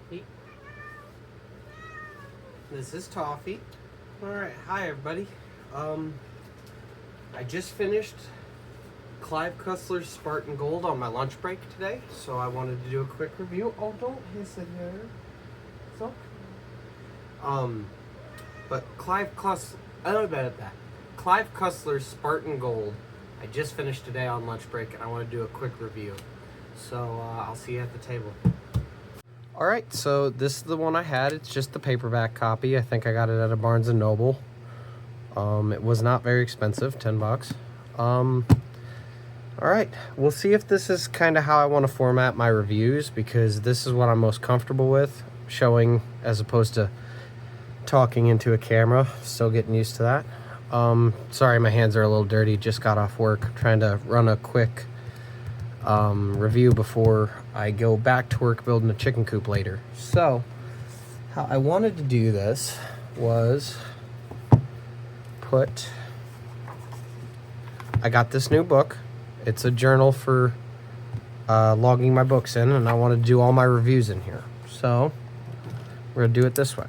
Toffee. This is Toffee. Alright, hi everybody. I just finished Clive Cussler's Spartan Gold on my lunch break today, so I wanted to do a quick review. Oh, don't hiss in there. It's okay. But Clive Cussler's Spartan Gold, I just finished today on lunch break, and I want to do a quick review. So I'll see you at the table. Alright, so this is the one I had. It's just the paperback copy. I think I got it at a Barnes & Noble. It was not very expensive, 10 bucks. Alright, we'll see if this is kind of how I want to format my reviews, because this is what I'm most comfortable with, showing as opposed to talking into a camera. Still getting used to that. Sorry, my hands are a little dirty. Just got off work, trying to run a quick review before I go back to work building a chicken coop later. So how I wanted to do this was I got this new book. It's a journal for logging my books in, and I want to do all my reviews in here. So we're gonna do it this way.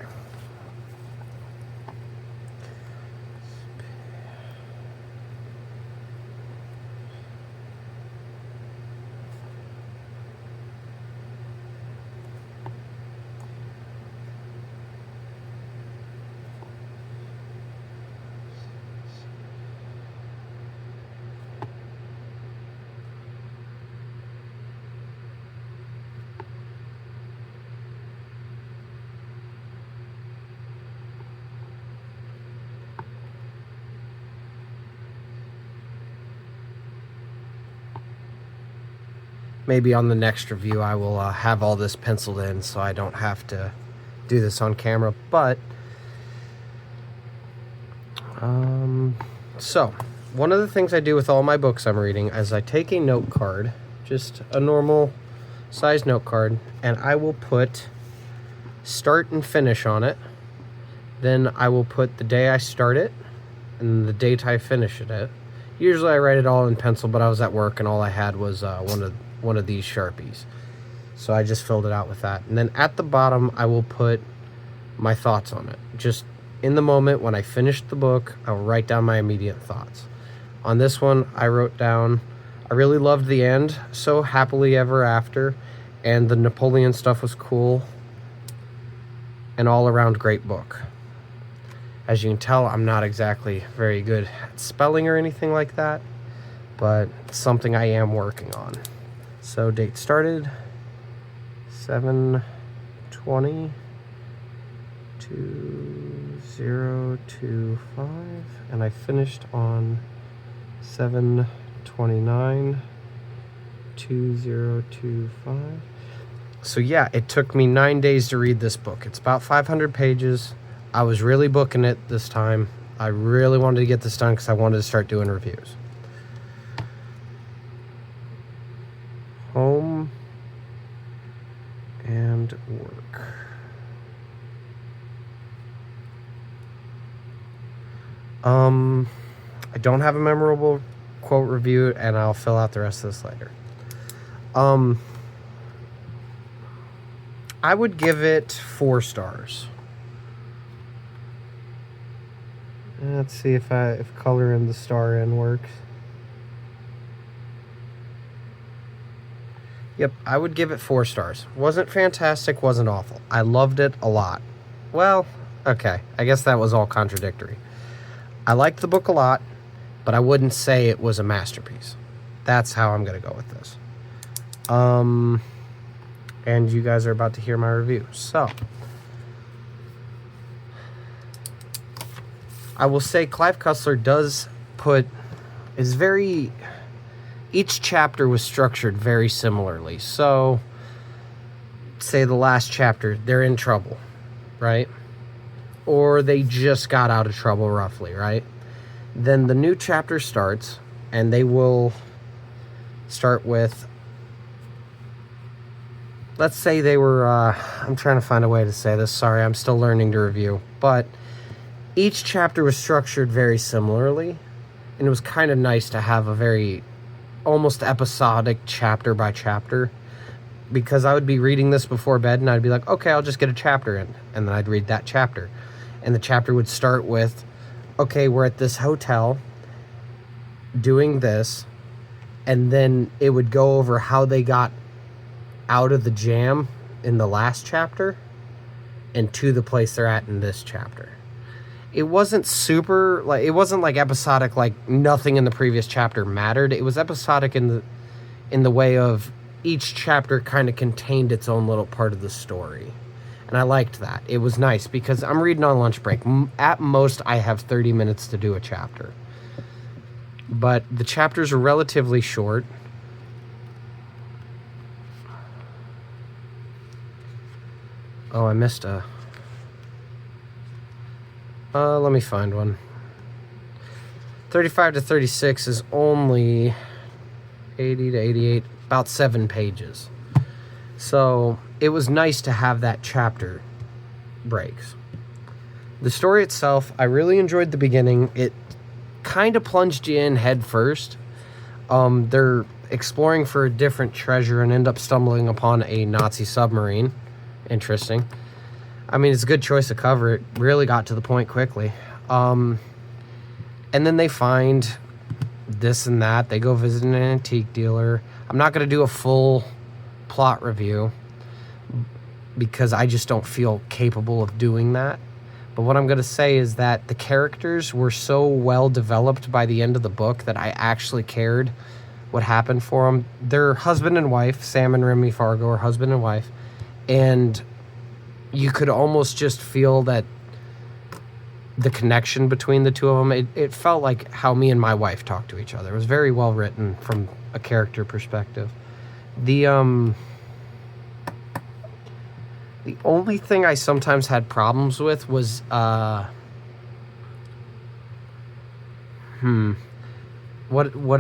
Maybe on the next review I will have all this penciled in so I don't have to do this on camera. But so one of the things I do with all my books I'm reading is I take a note card, just a normal size note card, and I will put start and finish on it. Then I will put the day I start it and the date I finish it. Usually I write it all in pencil, but I was at work and all I had was one of these Sharpies. So I just filled it out with that. And then at the bottom, I will put my thoughts on it. Just in the moment when I finished the book, I'll write down my immediate thoughts. On this one, I wrote down, I really loved the end, so happily ever after, and the Napoleon stuff was cool. An all-around great book. As you can tell, I'm not exactly very good at spelling or anything like that, but it's something I am working on. So date started 7/20/2025, and I finished on 7/29/2025. So yeah, it took me 9 days to read this book. It's about 500 pages. I was really booking it this time. I really wanted to get this done because I wanted to start doing reviews. Home and work. I don't have a memorable quote review, and I'll fill out the rest of this later. I would give it 4 stars. Let's see if color in the star in works. Yep, I would give it 4 stars. Wasn't fantastic, wasn't awful. I loved it a lot. Well, okay, I guess that was all contradictory. I liked the book a lot, but I wouldn't say it was a masterpiece. That's how I'm gonna go with this. And you guys are about to hear my review. So I will say Clive Cussler each chapter was structured very similarly. So say the last chapter, they're in trouble, right? Or they just got out of trouble roughly, right? Then the new chapter starts, and they will start with, let's say they were, I'm trying to find a way to say this. Sorry, I'm still learning to review. But each chapter was structured very similarly, and it was kind of nice to have a very almost episodic chapter by chapter. because I would be reading this before bed, and I'd be like, okay, I'll just get a chapter in, and then I'd read that chapter. And the chapter would start with, okay, we're at this hotel doing this, and then it would go over how they got out of the jam in the last chapter and to the place they're at in this chapter. It wasn't super, like, it wasn't like episodic, like nothing in the previous chapter mattered. It was episodic in the way of each chapter kind of contained its own little part of the story. And I liked that. It was nice because I'm reading on lunch break. At most, I have 30 minutes to do a chapter. But the chapters are relatively short. Oh, I missed a... let me find one. 35 to 36 is only 80 to 88, about 7 pages. So it was nice to have that chapter breaks. The story itself, I really enjoyed the beginning. It kind of plunged you in head first. They're exploring for a different treasure and end up stumbling upon a Nazi submarine. Interesting. I mean, it's a good choice of cover. It really got to the point quickly. And then they find this and that. They go visit an antique dealer. I'm not going to do a full plot review because I just don't feel capable of doing that. But what I'm going to say is that the characters were so well developed by the end of the book that I actually cared what happened for them. They're husband and wife. Sam and Remy Fargo are husband and wife. And you could almost just feel that the connection between the two of them, it felt like how me and my wife talked to each other. It was very well written from a character perspective. The only thing I sometimes had problems with was, what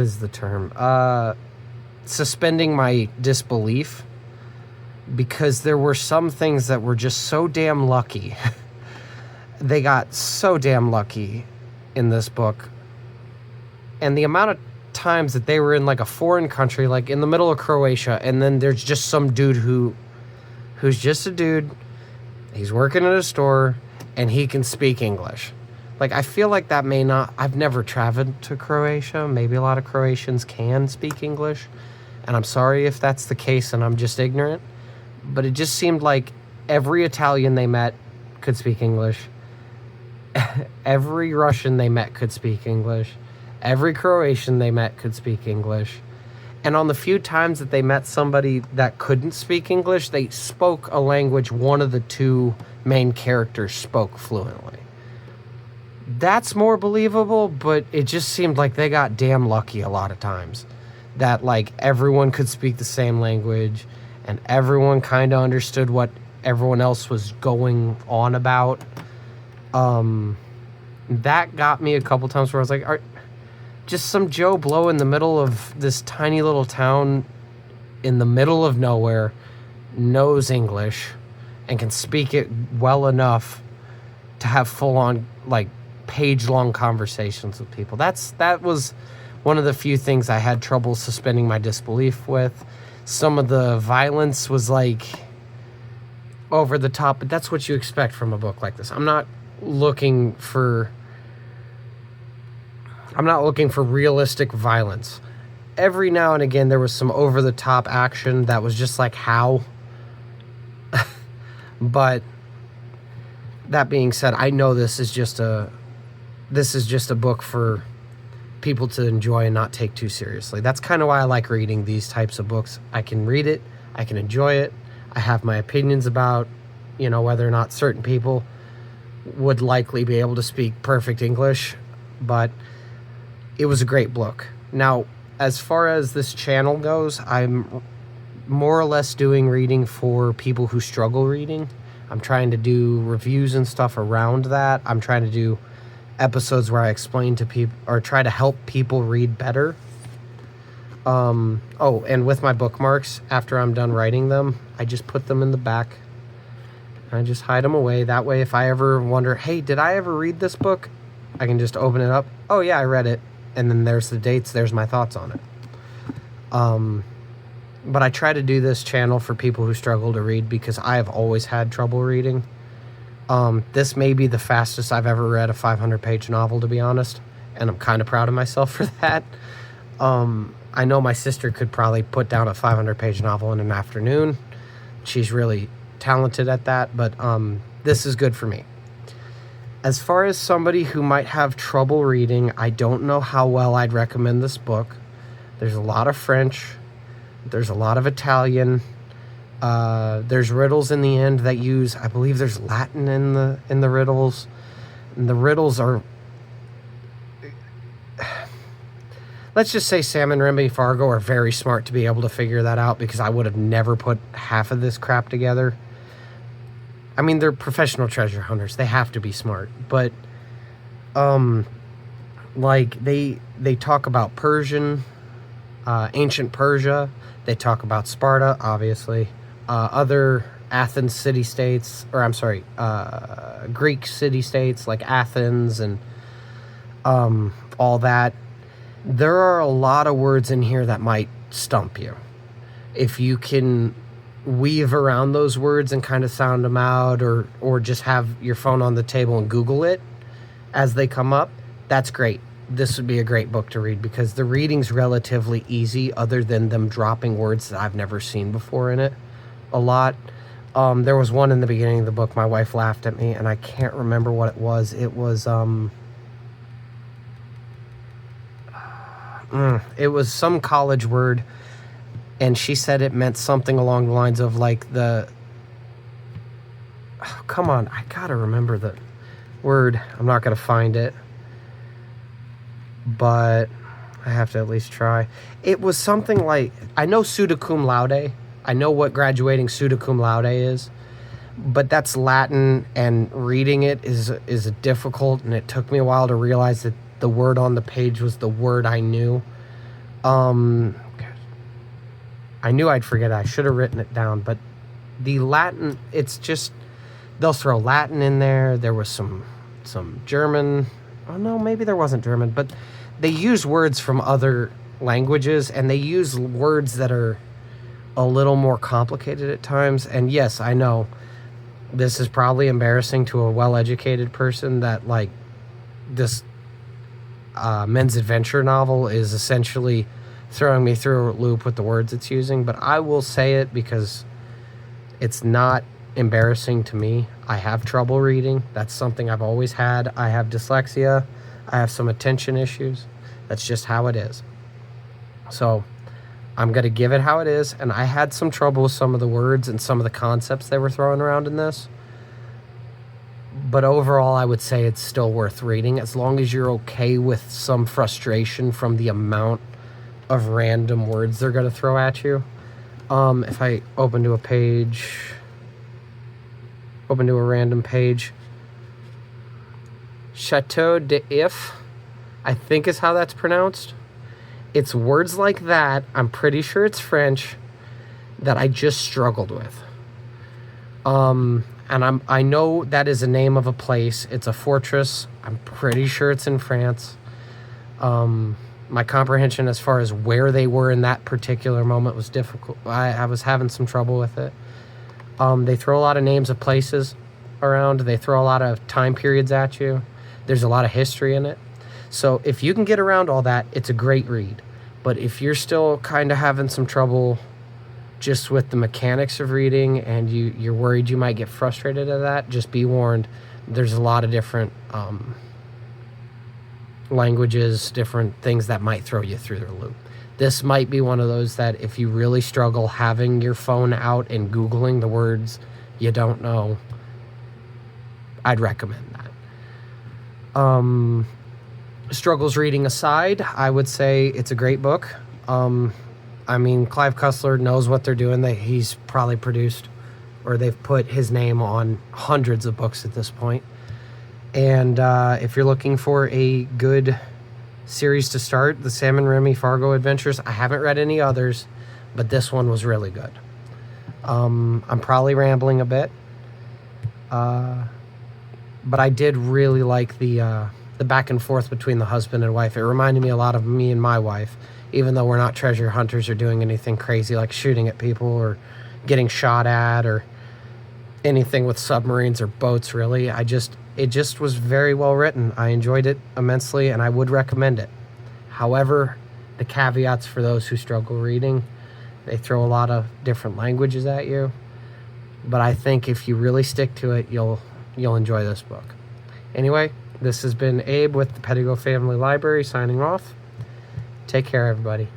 is the term? Suspending my disbelief. Because there were some things that were just so damn lucky. They got so damn lucky in this book. And the amount of times that they were in like a foreign country, like in the middle of Croatia, and then there's just some dude who's just a dude. He's working at a store, and he can speak English. Like, I feel like that may not... I've never traveled to Croatia. Maybe a lot of Croatians can speak English. And I'm sorry if that's the case and I'm just ignorant. But it just seemed like every Italian they met could speak English. Every Russian they met could speak English. Every Croatian they met could speak English. And on the few times that they met somebody that couldn't speak English, they spoke a language one of the two main characters spoke fluently. That's more believable, but it just seemed like they got damn lucky a lot of times. That, like, everyone could speak the same language, and everyone kind of understood what everyone else was going on about. That got me a couple times where I was like, just some Joe Blow in the middle of this tiny little town in the middle of nowhere knows English and can speak it well enough to have full-on, like, page-long conversations with people. That was one of the few things I had trouble suspending my disbelief with. Some of the violence was, like, over the top, but that's what you expect from a book like this. I'm not looking for realistic violence. Every now and again, there was some over-the-top action that was just like, how? But that being said, I know this is just a book for people to enjoy and not take too seriously. That's kind of why I like reading these types of books. I can read it, I can enjoy it, I have my opinions about, whether or not certain people would likely be able to speak perfect English, but it was a great book. Now, as far as this channel goes, I'm more or less doing reading for people who struggle reading. I'm trying to do reviews and stuff around that. I'm trying to do episodes where I explain to people or try to help people read better. And with my bookmarks, after I'm done writing them, I just put them in the back. I just hide them away. That way, if I ever wonder, hey, did I ever read this book? I can just open it up. Oh, yeah, I read it. And then there's the dates. There's my thoughts on it. but I try to do this channel for people who struggle to read because I have always had trouble reading. This may be the fastest I've ever read a 500-page novel, to be honest, and I'm kind of proud of myself for that. I know my sister could probably put down a 500-page novel in an afternoon. She's really talented at that, but this is good for me. As far as somebody who might have trouble reading, I don't know how well I'd recommend this book. There's a lot of French. There's a lot of Italian. There's riddles in the end that use, I believe there's Latin in the riddles. And the riddles are, let's just say Sam and Remy Fargo are very smart to be able to figure that out, because I would have never put half of this crap together. I mean, they're professional treasure hunters. They have to be smart. But, like, they talk about Persian, ancient Persia. They talk about Sparta, obviously. Other Athens city-states, or I'm sorry, Greek city-states like Athens and all that. There are a lot of words in here that might stump you. If you can weave around those words and kind of sound them out, or just have your phone on the table and Google it as they come up, that's great. This would be a great book to read because the reading's relatively easy, other than them dropping words that I've never seen before in it a lot. There was one in the beginning of the book, my wife laughed at me, and I can't remember what it was. It was it was some college word, and she said it meant something along the lines of like the, oh, come on, I gotta remember the word. I'm not gonna find it, but I have to at least try. It was something like, I know pseudo cum laude. I know what graduating pseudo cum laude is, but that's Latin, and reading it is difficult, and it took me a while to realize that the word on the page was the word I knew. I knew I'd forget it. I should have written it down, but the Latin, it's just, they'll throw Latin in there. There was some German. Oh no, maybe there wasn't German, but they use words from other languages, and they use words that are a little more complicated at times. And yes, I know this is probably embarrassing to a well-educated person that, like, this men's adventure novel is essentially throwing me through a loop with the words it's using, but I will say it because it's not embarrassing to me. I have trouble reading. That's something I've always had. I have dyslexia. I have some attention issues. That's just how it is. So I'm going to give it how it is, and I had some trouble with some of the words and some of the concepts they were throwing around in this. But overall, I would say it's still worth reading, as long as you're okay with some frustration from the amount of random words they're going to throw at you. If I open to a random page, Chateau d'If, I think is how that's pronounced. It's words like that, I'm pretty sure it's French, that I just struggled with. And I know that is a name of a place. It's a fortress. I'm pretty sure it's in France. My comprehension as far as where they were in that particular moment was difficult. I was having some trouble with it. They throw a lot of names of places around. They throw a lot of time periods at you. There's a lot of history in it. So if you can get around all that, it's a great read. But if you're still kind of having some trouble just with the mechanics of reading, and you're worried you might get frustrated at that, just be warned. There's a lot of different languages, different things that might throw you through the loop. This might be one of those that if you really struggle having your phone out and Googling the words you don't know, I'd recommend that. Struggles reading aside, I would say it's a great book. I mean, Clive Cussler knows what they're doing. He's probably produced, or they've put his name on hundreds of books at this point. And if you're looking for a good series to start, the Sam and Remy Fargo Adventures, I haven't read any others, but this one was really good. I'm probably rambling a bit, but I did really like the back and forth between the husband and wife. It reminded me a lot of me and my wife. even though we're not treasure hunters or doing anything crazy like shooting at people or getting shot at or anything with submarines or boats, really. It just was very well written. I enjoyed it immensely, and I would recommend it. However, the caveats for those who struggle reading, they throw a lot of different languages at you. But I think if you really stick to it, you'll enjoy this book. Anyway, this has been Abe with the Pettigo Family Library signing off. Take care, everybody.